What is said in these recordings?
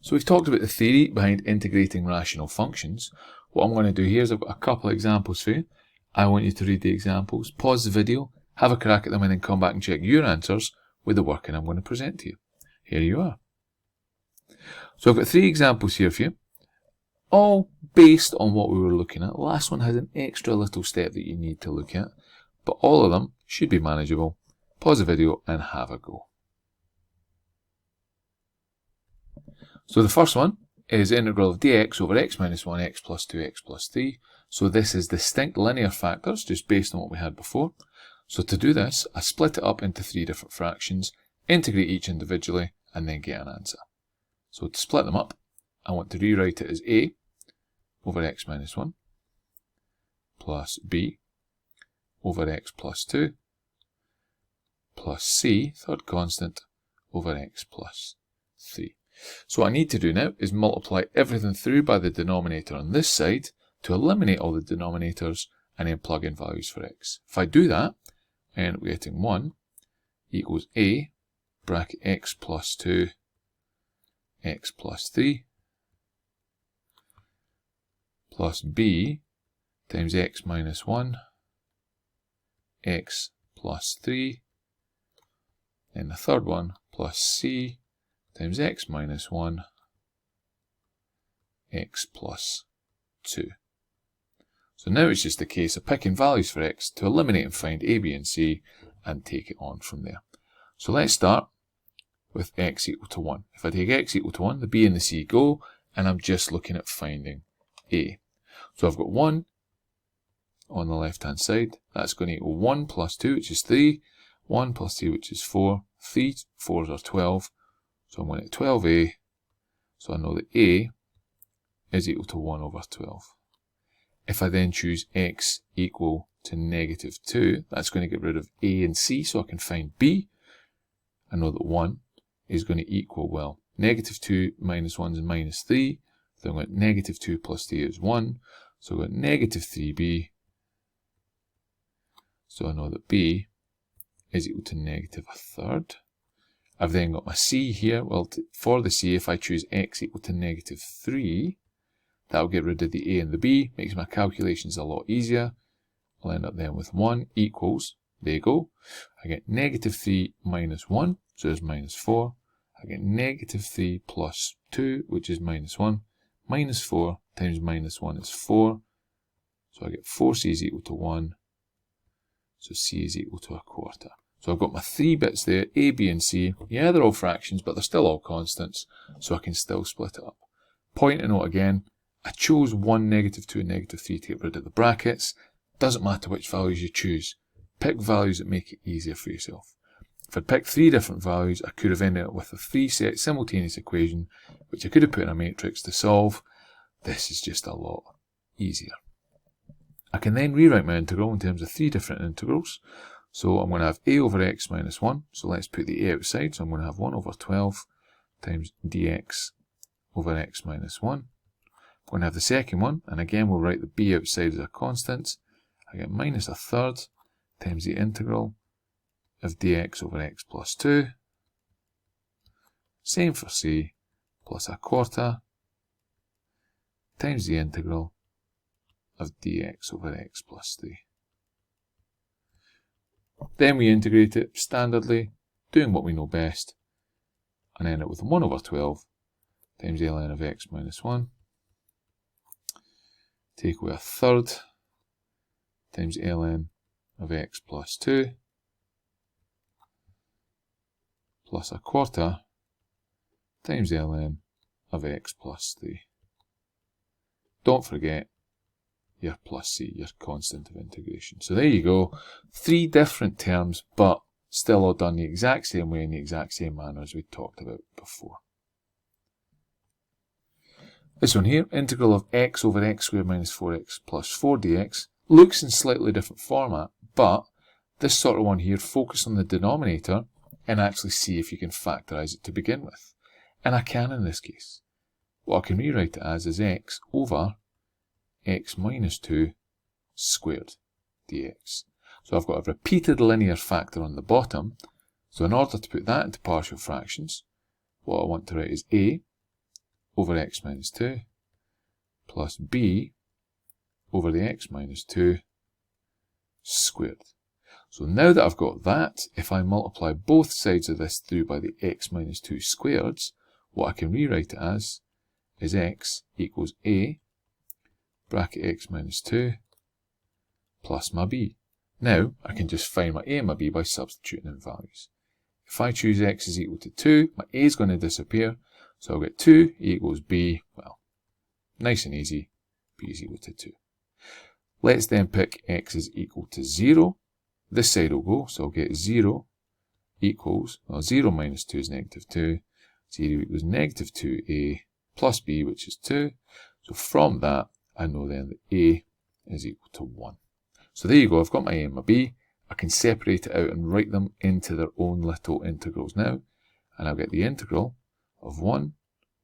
So we've talked about the theory behind integrating rational functions. What I'm going to do here is I've got a couple of examples for you. I want you to read the examples, pause the video, have a crack at them, and then come back and check your answers with the working I'm going to present to you. Here you are. So I've got 3 examples here for you, all based on what we were looking at. The last one has an extra little step that you need to look at, but all of them should be manageable. Pause the video and have a go. So the first one is integral of dx over x minus 1, x plus 2, x plus 3. So this is distinct linear factors, just based on what we had before. So to do this, I split it up into 3 different fractions, integrate each individually, and then get an answer. So to split them up, I want to rewrite it as a over x minus 1 plus b over x plus 2 plus c, third constant, over x plus 3. So what I need to do now is multiply everything through by the denominator on this side to eliminate all the denominators and then plug in values for x. If I do that, I end up getting 1 equals a bracket x plus 2 x plus 3 plus b times x minus 1 x plus 3, and the third one plus c times x minus 1 x plus 2. So now it's just a case of picking values for x to eliminate and find a, b and c and take it on from there. So let's start with x equal to 1. If I take x equal to 1, the b and the c go, and I'm just looking at finding a. So I've got 1 on the left hand side. That's going to equal 1 plus 2, which is 3, 1 plus 3, which is 4, 3 4s are 12, so I'm going to 12a, so I know that a is equal to 1 over 12. If I then choose x equal to negative 2, that's going to get rid of a and c, so I can find b. I know that 1 is going to equal, well, negative 2 minus 1 is minus 3, so I'm going to negative 2 plus 3 is 1, so I've got negative 3b, so I know that b is equal to negative a third. I've then got my c here. Well, for the c, if I choose x equal to negative 3, that'll get rid of the a and the b, makes my calculations a lot easier. I'll end up then with 1 equals, there you go, I get negative 3 minus 1, so it's minus 4. I get negative 3 plus 2, which is minus 1, minus 4 times minus 1 is 4, so I get 4c is equal to 1, so c is equal to a quarter. So I've got my 3 bits there, a, b and c. Yeah, they're all fractions, but they're still all constants, so I can still split it up. Point to note again, I chose 1, negative 2 and negative 3 to get rid of the brackets. Doesn't matter which values you choose. Pick values that make it easier for yourself. If I'd picked 3 different values, I could have ended up with a 3-set simultaneous equation, which I could have put in a matrix to solve. This is just a lot easier. I can then rewrite my integral in terms of 3 different integrals. So I'm going to have a over x minus 1. So let's put the a outside. So I'm going to have 1 over 12 times dx over x minus 1. I'm going to have the second one, and again we'll write the b outside as a constant. I get minus a third times the integral of dx over x plus 2. Same for c, plus a quarter times the integral of dx over x plus 3. Then we integrate it standardly, doing what we know best, and end up with 1 over 12 times ln of x minus 1. Take away a third times ln of x plus 2 plus a quarter times ln of x plus 3. Don't forget your plus c, your constant of integration. So there you go, 3 different terms, but still all done the exact same way in the exact same manner as we talked about before. This one here, integral of x over x squared minus 4x plus 4 dx, looks in slightly different format, but this sort of one here, focus on the denominator and actually see if you can factorise it to begin with. And I can in this case. What I can rewrite it as is x over x minus 2 squared dx. So I've got a repeated linear factor on the bottom. So in order to put that into partial fractions, what I want to write is a over x minus 2 plus b over the x minus 2 squared. So now that I've got that, if I multiply both sides of this through by the x minus 2 squareds, what I can rewrite it as is x equals a bracket x minus 2 plus my b. Now I can just find my a and my b by substituting in values. If I choose x is equal to 2, my a is going to disappear, so I'll get 2 equals b. Well, nice and easy, b is equal to 2. Let's then pick x is equal to 0. This side will go, so I'll get 0 equals, well, 0 minus 2 is negative 2. 0 equals negative 2a plus b, which is 2. So from that, I know then that a is equal to 1. So there you go, I've got my a and my b. I can separate it out and write them into their own little integrals now. And I'll get the integral of 1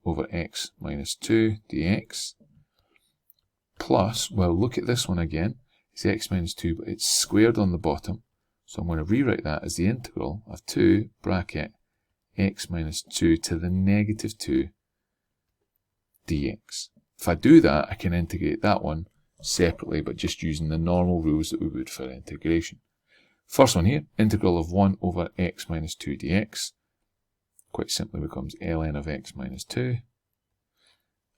over x minus 2 dx plus, well, look at this one again. It's x minus 2, but it's squared on the bottom. So I'm going to rewrite that as the integral of 2 bracket x minus 2 to the negative 2 dx. If I do that, I can integrate that one separately, but just using the normal rules that we would for integration. First one here, integral of 1 over x minus 2 dx, quite simply becomes ln of x minus 2.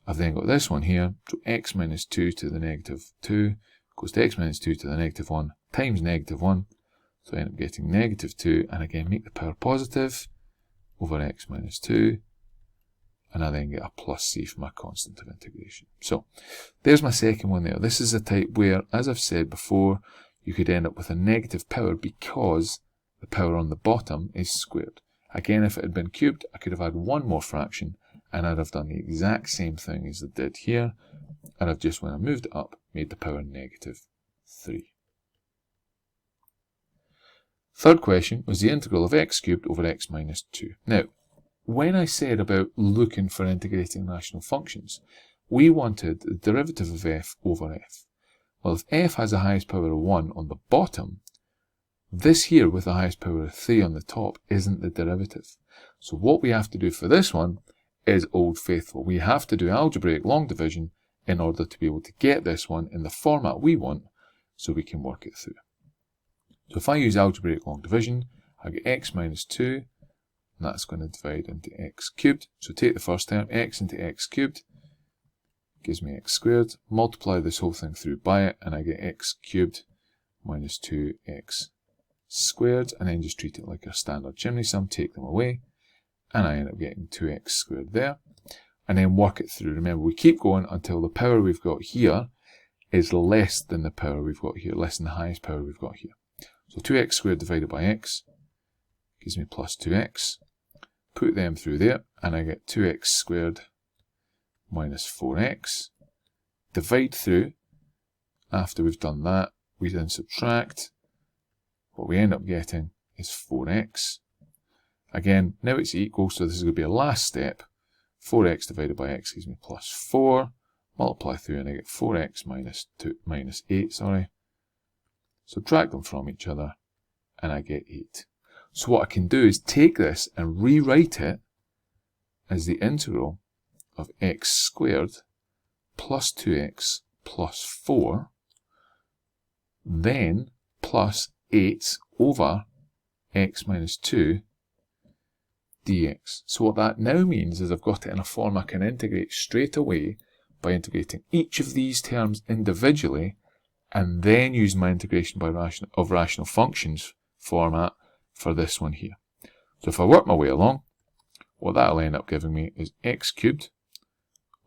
I've then got this one here, so x minus 2 to the negative 2 goes to x minus 2 to the negative 1 times negative 1. So I end up getting negative 2, and again make the power positive over x minus 2. And I then get a plus c for my constant of integration. So there's my second one there. This is a type where, as I've said before, you could end up with a negative power because the power on the bottom is squared. Again, if it had been cubed, I could have had one more fraction, and I'd have done the exact same thing as I did here. And I've just, when I moved it up, made the power negative 3. Third question was the integral of x cubed over x minus 2. Now, when I said about looking for integrating rational functions, we wanted the derivative of f over f. Well, if f has a highest power of 1 on the bottom, this here with the highest power of 3 on the top isn't the derivative. So what we have to do for this one is old faithful. We have to do algebraic long division in order to be able to get this one in the format we want so we can work it through. So if I use algebraic long division, I get x minus 2, and that's going to divide into x cubed. So take the first term, x into x cubed, gives me x squared. Multiply this whole thing through by it, and I get x cubed minus 2x squared, and then just treat it like a standard chimney sum, take them away, and I end up getting 2x squared there. And then work it through. Remember, we keep going until the power we've got here is less than the power we've got here, less than the highest power we've got here. So 2x squared divided by x gives me plus 2x. Put them through there, and I get 2x squared minus 4x. Divide through. After we've done that, we then subtract. What we end up getting is 4x. Again, now it's equal, so this is going to be a last step. 4x divided by x gives me plus 4. Multiply through, and I get 4x minus 8. Subtract them from each other, and I get 8. So what I can do is take this and rewrite it as the integral of x squared plus 2x plus 4, then plus 8 over x minus 2 dx. So what that now means is I've got it in a form I can integrate straight away by integrating each of these terms individually, and then use my integration by rational functions format for this one here. So if I work my way along, what that'll end up giving me is x cubed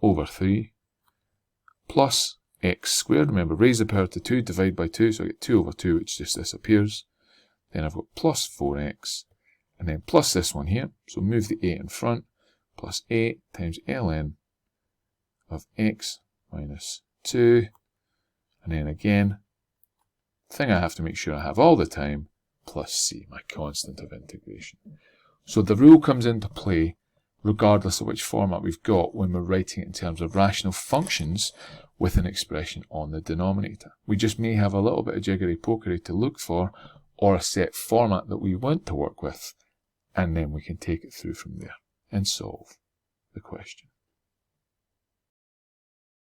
over 3 plus x squared. Remember, raise the power to 2, divide by 2, so I get 2 over 2, which just disappears. Then I've got plus 4x, and then plus this one here, so move the 8 in front, plus 8 times ln of x minus 2, and then again, thing I have to make sure I have all the time, plus c, my constant of integration. So the rule comes into play regardless of which format we've got when we're writing it in terms of rational functions with an expression on the denominator. We just may have a little bit of jiggery-pokery to look for, or a set format that we want to work with, and then we can take it through from there and solve the question.